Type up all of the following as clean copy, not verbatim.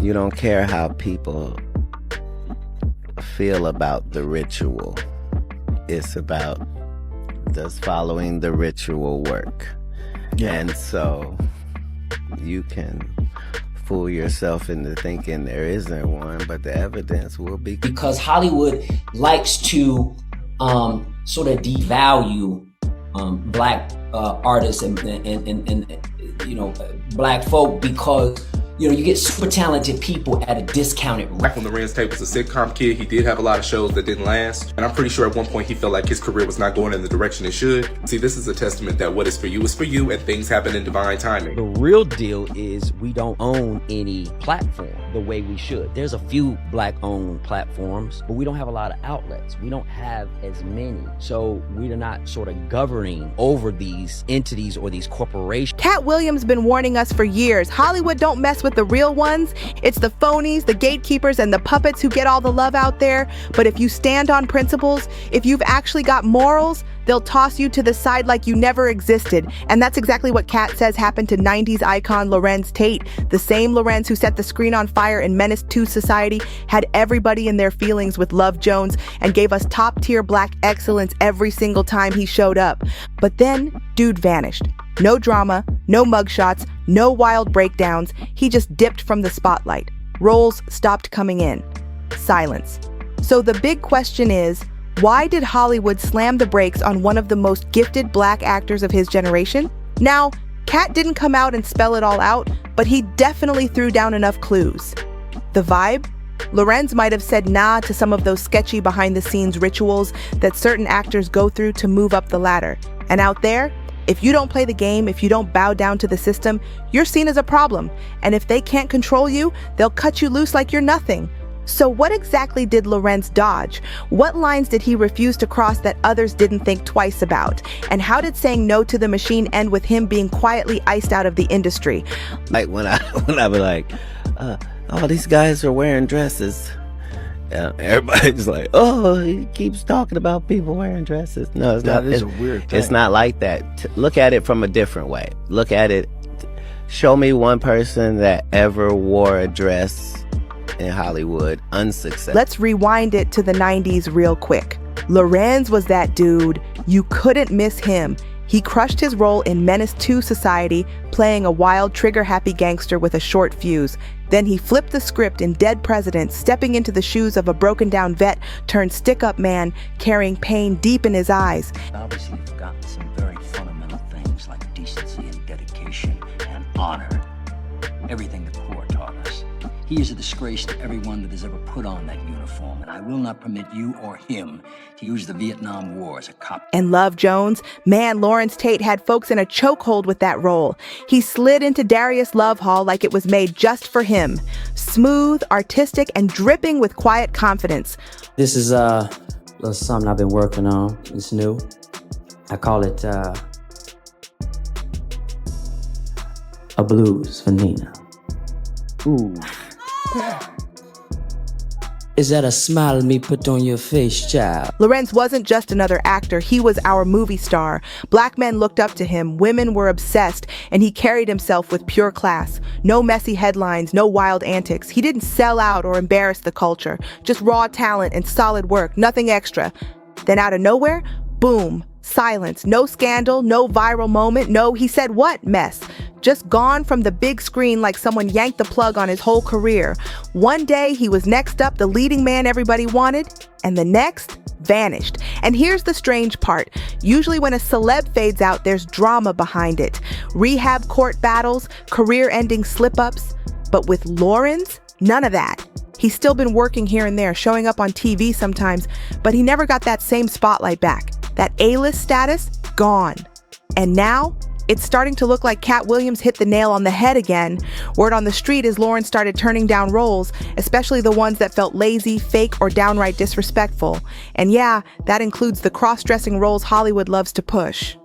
You don't care how people feel about the ritual. It's about does following the ritual work. Yeah. And so you can fool yourself into thinking there isn't one, but the evidence will be. Because Hollywood likes to sort of devalue black artists and black folk, because you get super talented people at a discounted rate. Back when Larenz Tate was a sitcom kid, he did have a lot of shows that didn't last. And I'm pretty sure at one point he felt like his career was not going in the direction it should. See, this is a testament that what is for you, and things happen in divine timing. The real deal is we don't own any platform the way we should. There's a few black-owned platforms, but we don't have a lot of outlets. We don't have as many. So we are not sort of governing over these entities or these corporations. Katt Williams been warning us for years. Hollywood don't mess with the real ones. It's the phonies, the gatekeepers, and the puppets who get all the love out there. But if you stand on principles, if you've actually got morals, they'll toss you to the side like you never existed. And that's exactly what Katt says happened to 90s icon Larenz Tate. The same Larenz who set the screen on fire in Menace to Society, had everybody in their feelings with Love Jones, and gave us top-tier black excellence every single time he showed up. But then, dude vanished. No drama, no mugshots, no wild breakdowns. He just dipped from the spotlight. Roles stopped coming in. Silence. So the big question is, why did Hollywood slam the brakes on one of the most gifted black actors of his generation? Now, Katt didn't come out and spell it all out, but he definitely threw down enough clues. The vibe? Larenz might have said nah to some of those sketchy behind-the-scenes rituals that certain actors go through to move up the ladder. And out there, if you don't play the game, if you don't bow down to the system, you're seen as a problem. And if they can't control you, they'll cut you loose like you're nothing. So what exactly did Larenz dodge? What lines did he refuse to cross that others didn't think twice about? And how did saying no to the machine end with him being quietly iced out of the industry? Like when I be like, oh, these guys are wearing dresses. Everybody's like, oh, he keeps talking about people wearing dresses. No, it's not. That is a weird thing. It's not like that. Look at it from a different way. Look at it. Show me one person that ever wore a dress in Hollywood unsuccessful. Let's rewind it to the 90s real quick. Larenz was that dude. You couldn't miss him. He crushed his role in Menace to Society, playing a wild, trigger-happy gangster with a short fuse. Then he flipped the script in Dead President, stepping into the shoes of a broken-down vet turned stick-up man, carrying pain deep in his eyes. Obviously, you've forgotten some very fundamental things like decency and dedication and honor. Everything the Corps taught us. He is a disgrace to everyone that has ever put on that uniform, and I will not permit you or him to use the Vietnam War as a cop. And Love Jones? Man, Larenz Tate had folks in a chokehold with that role. He slid into Darius Love Hall like it was made just for him. Smooth, artistic, and dripping with quiet confidence. This is something I've been working on. It's new. I call it a blues for Nina. Ooh. Is that a smile me put on your face, child? Larenz wasn't just another actor, he was our movie star. Black men looked up to him, women were obsessed, and he carried himself with pure class. No messy headlines, no wild antics. He didn't sell out or embarrass the culture. Just raw talent and solid work, nothing extra. Then out of nowhere, boom, silence. No scandal, no viral moment, no he said what mess. Just gone from the big screen like someone yanked the plug on his whole career. One day he was next up, the leading man everybody wanted, and the next vanished. And here's the strange part. Usually when a celeb fades out, there's drama behind it. Rehab court battles, career-ending slip-ups. But with Larenz, none of that. He's still been working here and there, showing up on TV sometimes, but he never got that same spotlight back. That A-list status, gone. And now, it's starting to look like Katt Williams hit the nail on the head again. Word on the street is Larenz started turning down roles, especially the ones that felt lazy, fake, or downright disrespectful. And yeah, that includes the cross-dressing roles Hollywood loves to push.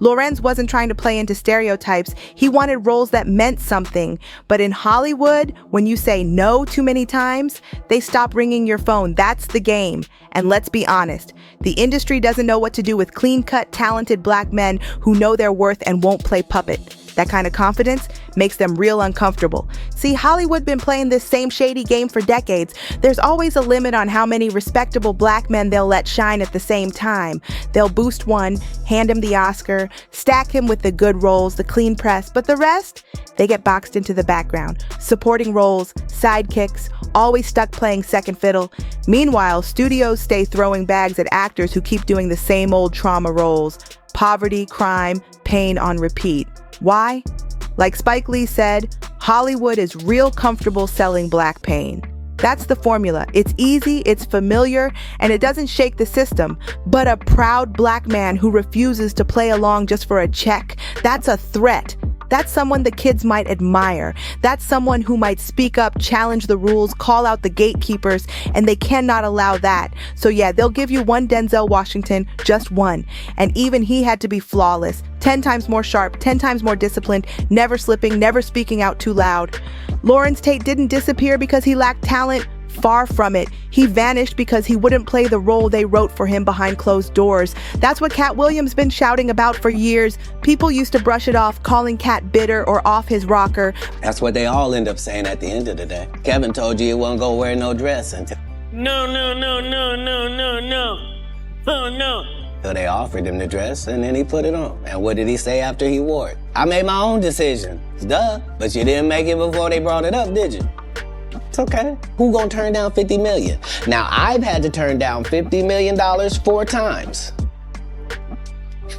Larenz wasn't trying to play into stereotypes. He wanted roles that meant something. But in Hollywood, when you say no too many times, they stop ringing your phone. That's the game. And let's be honest, the industry doesn't know what to do with clean-cut, talented black men who know their worth and won't play puppet. That kind of confidence makes them real uncomfortable. See, Hollywood been playing this same shady game for decades. There's always a limit on how many respectable black men they'll let shine at the same time. They'll boost one, hand him the Oscar, stack him with the good roles, the clean press, but the rest, they get boxed into the background. Supporting roles, sidekicks, always stuck playing second fiddle. Meanwhile, studios stay throwing bags at actors who keep doing the same old trauma roles. Poverty, crime, pain on repeat. Why? Like Spike Lee said, Hollywood is real comfortable selling black pain. That's the formula. It's easy, it's familiar, and it doesn't shake the system. But a proud black man who refuses to play along just for a check, that's a threat. That's someone the kids might admire. That's someone who might speak up, challenge the rules, call out the gatekeepers, and they cannot allow that. So yeah, they'll give you one Denzel Washington, just one. And even he had to be flawless, 10 times more sharp, 10 times more disciplined, never slipping, never speaking out too loud. Larenz Tate didn't disappear because he lacked talent. Far from it. He vanished because he wouldn't play the role they wrote for him behind closed doors. That's what Katt Williams been shouting about for years. People used to brush it off, calling Katt bitter or off his rocker. That's what they all end up saying at the end of the day. Kevin told you he wasn't gonna wear no dress until... No. Oh, no. So they offered him the dress, and then he put it on. And what did he say after he wore it? I made my own decision. Duh. But you didn't make it before they brought it up, did you? It's okay. Who gonna turn down $50 million? Now, I've had to turn down $50 million 4 times.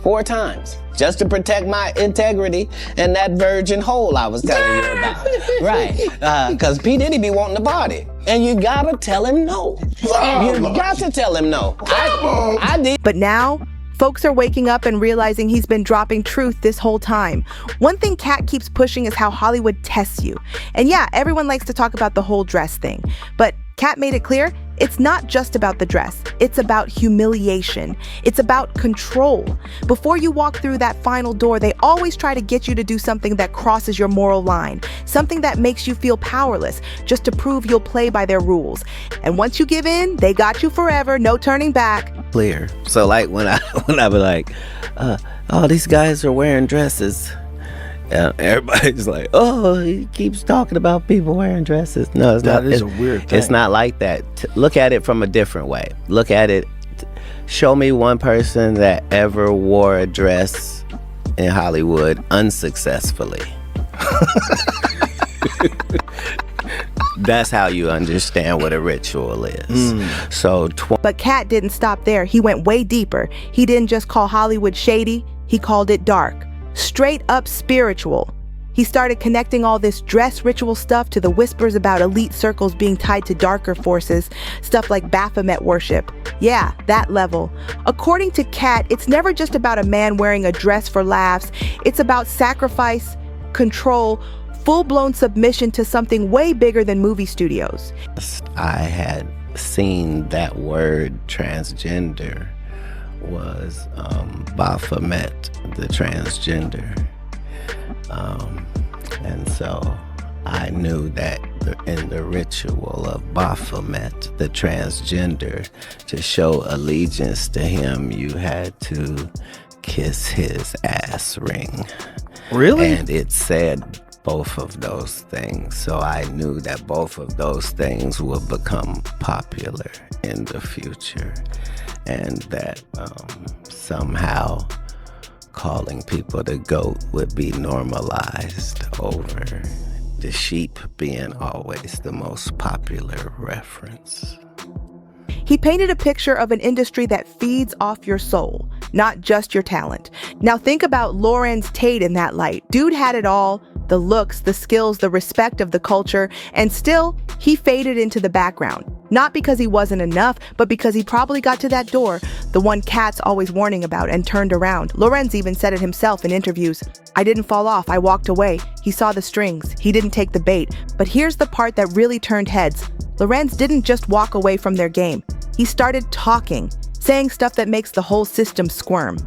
4 times. Just to protect my integrity and that virgin hole I was telling you about. Right. Because P. Diddy be wanting to party. And you gotta tell him no. You got to tell him no. I did. But now, folks are waking up and realizing he's been dropping truth this whole time. One thing Katt keeps pushing is how Hollywood tests you. And yeah, everyone likes to talk about the whole dress thing. But Katt made it clear, it's not just about the dress. It's about humiliation. It's about control. Before you walk through that final door, they always try to get you to do something that crosses your moral line, something that makes you feel powerless, just to prove you'll play by their rules. And once you give in, they got you forever, no turning back. Clear. So like when I be like, oh, these guys are wearing dresses. Everybody's like, oh, he keeps talking about people wearing dresses. No, it's not. That is a weird thing. It's not like that. Look at it from a different way. Look at it. Show me one person that ever wore a dress in Hollywood unsuccessfully. That's how you understand what a ritual is. So, but Katt didn't stop there. He went way deeper. He didn't just call Hollywood shady. He called it dark. Straight up spiritual. He started connecting all this dress ritual stuff to the whispers about elite circles being tied to darker forces, stuff like Baphomet worship. Yeah, that level. According to Katt, it's never just about a man wearing a dress for laughs. It's about sacrifice, control, full-blown submission to something way bigger than movie studios. I had seen that word transgender was Baphomet, the transgender. And so I knew that in the ritual of Baphomet, the transgender, to show allegiance to him, you had to kiss his ass ring. Really? And it said both of those things. So I knew that both of those things would become popular in the future. And that somehow calling people the GOAT would be normalized over the sheep being always the most popular reference. He painted a picture of an industry that feeds off your soul, not just your talent. Now think about Larenz Tate in that light. Dude had it all, the looks, the skills, the respect of the culture, and still, he faded into the background. Not because he wasn't enough, but because he probably got to that door, the one Katt's always warning about, and turned around. Larenz even said it himself in interviews. I didn't fall off, I walked away. He saw the strings, he didn't take the bait. But here's the part that really turned heads. Larenz didn't just walk away from their game. He started talking, saying stuff that makes the whole system squirm.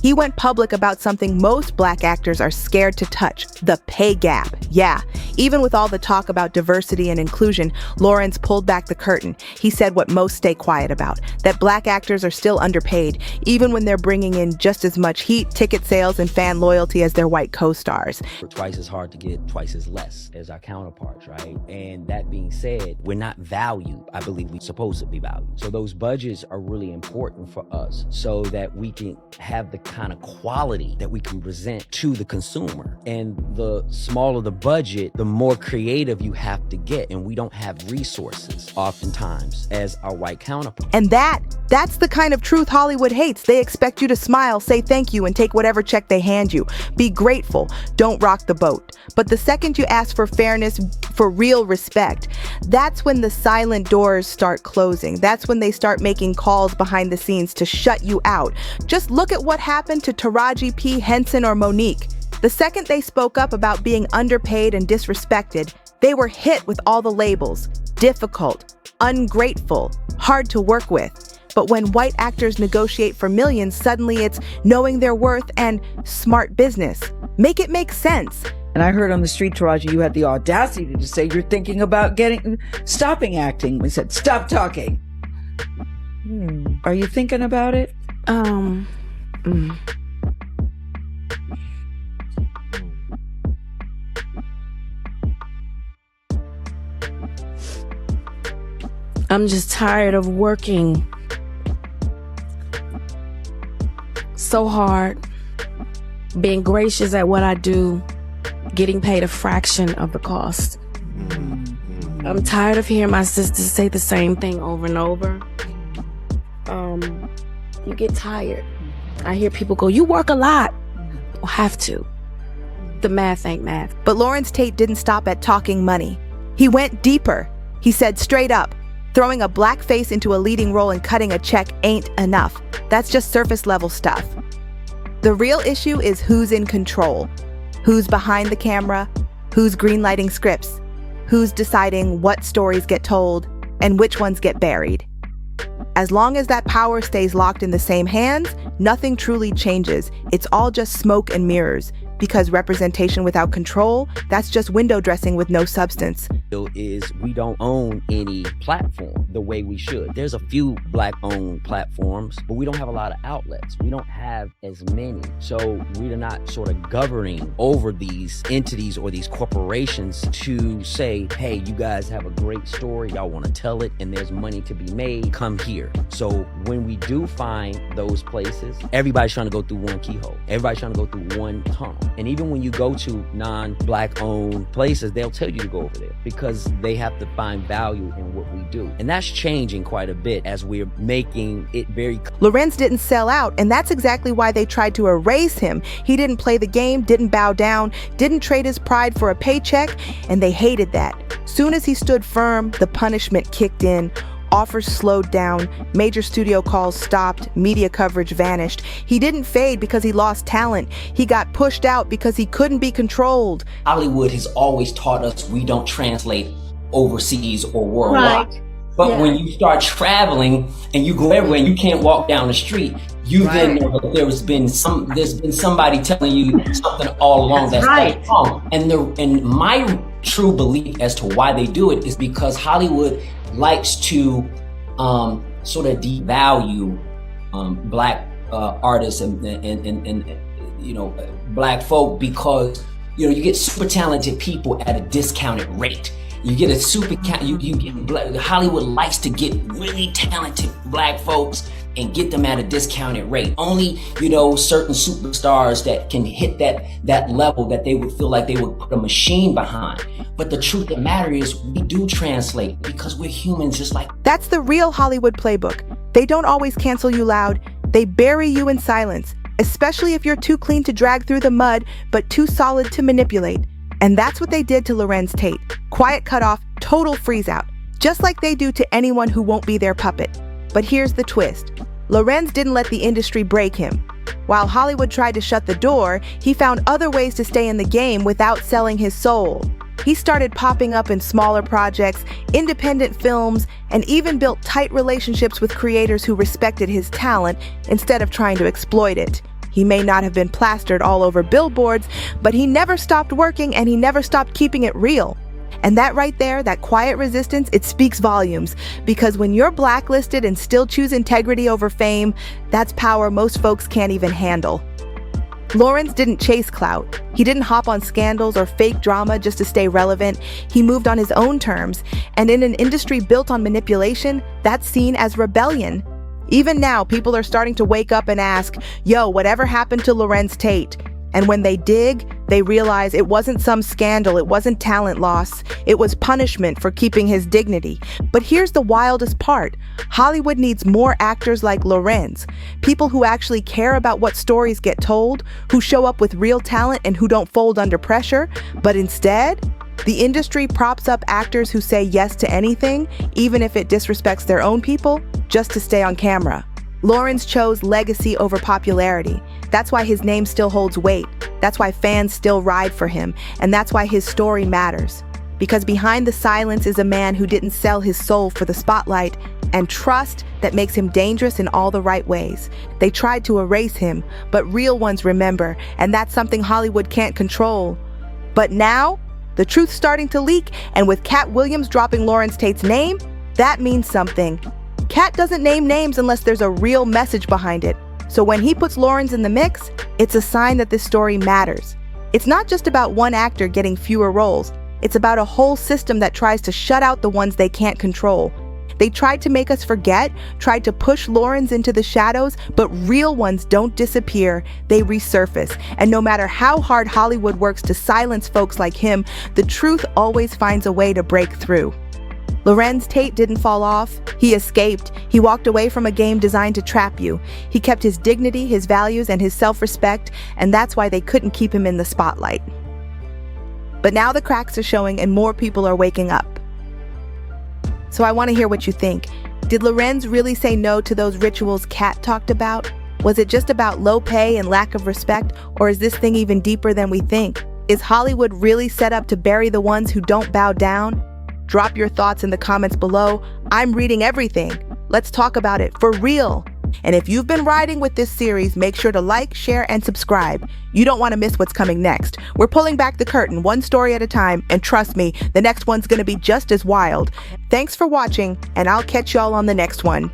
He went public about something most black actors are scared to touch, the pay gap. Yeah, even with all the talk about diversity and inclusion, Larenz pulled back the curtain. He said what most stay quiet about, that black actors are still underpaid, even when they're bringing in just as much heat, ticket sales, and fan loyalty as their white co-stars. We're twice as hard to get, twice as less as our counterparts, right? And that being said, we're not valued. I believe we're supposed to be valued. So those budgets are really important for us so that we can have the kind of quality that we can present to the consumer. And the smaller the budget, the more creative you have to get. And we don't have resources oftentimes as our white counterparts. And that's the kind of truth Hollywood hates. They expect you to smile, say thank you, and take whatever check they hand you. Be grateful. Don't rock the boat. But the second you ask for fairness, for real respect, that's when the silent doors start closing. That's when they start making calls behind the scenes to shut you out. Just look at what happened to Taraji P. Henson or Monique. The second they spoke up about being underpaid and disrespected, they were hit with all the labels: difficult, ungrateful, hard to work with. But when white actors negotiate for millions, suddenly it's knowing their worth and smart business. Make it make sense. And I heard on the street, Taraji, you had the audacity to say you're thinking about stopping acting. We said, stop talking. Are you thinking about it? I'm just tired of working so hard, being gracious at what I do, getting paid a fraction of the cost. I'm tired of hearing my sisters say the same thing over and over. You get tired. I hear people go, you work a lot. Well, have to. The math ain't math. But Larenz Tate didn't stop at talking money. He went deeper. He said straight up, throwing a black face into a leading role and cutting a check ain't enough. That's just surface level stuff. The real issue is who's in control. Who's behind the camera, who's greenlighting scripts, who's deciding what stories get told and which ones get buried. As long as that power stays locked in the same hands, nothing truly changes. It's all just smoke and mirrors. Because representation without control, that's just window dressing with no substance. Is we don't own any platform the way we should. There's a few black-owned platforms, but we don't have a lot of outlets. We don't have as many. So we're not sort of governing over these entities or these corporations to say, hey, you guys have a great story, y'all want to tell it, and there's money to be made, come here. So when we do find those places, everybody's trying to go through one keyhole. Everybody's trying to go through one tunnel. And even when you go to non-black owned places, they'll tell you to go over there because they have to find value in what we do. And that's changing quite a bit as we're making it very clear. Larenz didn't sell out, and that's exactly why they tried to erase him. He didn't play the game, didn't bow down, didn't trade his pride for a paycheck, and they hated that. Soon as he stood firm, the punishment kicked in. Offers slowed down, major studio calls stopped, media coverage vanished. He didn't fade because he lost talent. He got pushed out because he couldn't be controlled. Hollywood has always taught us we don't translate overseas or worldwide. Right. But when you start traveling and you go everywhere and you can't walk down the street, you then know that there's been somebody telling you something all along that's wrong. And my true belief as to why they do it is because Hollywood likes to sort of devalue black artists and black folk because you get super talented people at a discounted rate. You get a Hollywood likes to get really talented black folks and get them at a discounted rate. Only, certain superstars that can hit that level that they would feel like they would put a machine behind. But the truth of the matter is we do translate because we're humans just like. That's the real Hollywood playbook. They don't always cancel you loud. They bury you in silence, especially if you're too clean to drag through the mud, but too solid to manipulate. And that's what they did to Larenz Tate. Quiet cutoff, total freeze out, just like they do to anyone who won't be their puppet. But here's the twist. Larenz didn't let the industry break him. While Hollywood tried to shut the door, he found other ways to stay in the game without selling his soul. He started popping up in smaller projects, independent films, and even built tight relationships with creators who respected his talent instead of trying to exploit it. He may not have been plastered all over billboards, but he never stopped working and he never stopped keeping it real. And that right there, that quiet resistance, it speaks volumes, because when you're blacklisted and still choose integrity over fame, that's power most folks can't even handle. Larenz didn't chase clout. He didn't hop on scandals or fake drama just to stay relevant. He moved on his own terms, and in an industry built on manipulation, that's seen as rebellion. Even now, people are starting to wake up and ask, yo, whatever happened to Larenz Tate? And when they dig, they realize it wasn't some scandal, it wasn't talent loss, it was punishment for keeping his dignity. But here's the wildest part. Hollywood needs more actors like Larenz, people who actually care about what stories get told, who show up with real talent and who don't fold under pressure. But instead, the industry props up actors who say yes to anything, even if it disrespects their own people, just to stay on camera. Larenz chose legacy over popularity. That's why his name still holds weight. That's why fans still ride for him. And that's why his story matters. Because behind the silence is a man who didn't sell his soul for the spotlight, and trust that makes him dangerous in all the right ways. They tried to erase him, but real ones remember, and that's something Hollywood can't control. But now, the truth's starting to leak, and with Katt Williams dropping Larenz Tate's name, that means something. Katt doesn't name names unless there's a real message behind it. So when he puts Larenz in the mix, it's a sign that this story matters. It's not just about one actor getting fewer roles. It's about a whole system that tries to shut out the ones they can't control. They tried to make us forget, tried to push Larenz into the shadows, but real ones don't disappear, they resurface. And no matter how hard Hollywood works to silence folks like him, the truth always finds a way to break through. Larenz Tate didn't fall off. He escaped. He walked away from a game designed to trap you. He kept his dignity, his values, and his self-respect, and that's why they couldn't keep him in the spotlight. But now the cracks are showing and more people are waking up. So I want to hear what you think. Did Larenz really say no to those rituals Katt talked about? Was it just about low pay and lack of respect, or is this thing even deeper than we think? Is Hollywood really set up to bury the ones who don't bow down? Drop your thoughts in the comments below. I'm reading everything. Let's talk about it for real. And if you've been riding with this series, make sure to like, share, and subscribe. You don't want to miss what's coming next. We're pulling back the curtain one story at a time, and trust me, the next one's going to be just as wild. Thanks for watching, and I'll catch y'all on the next one.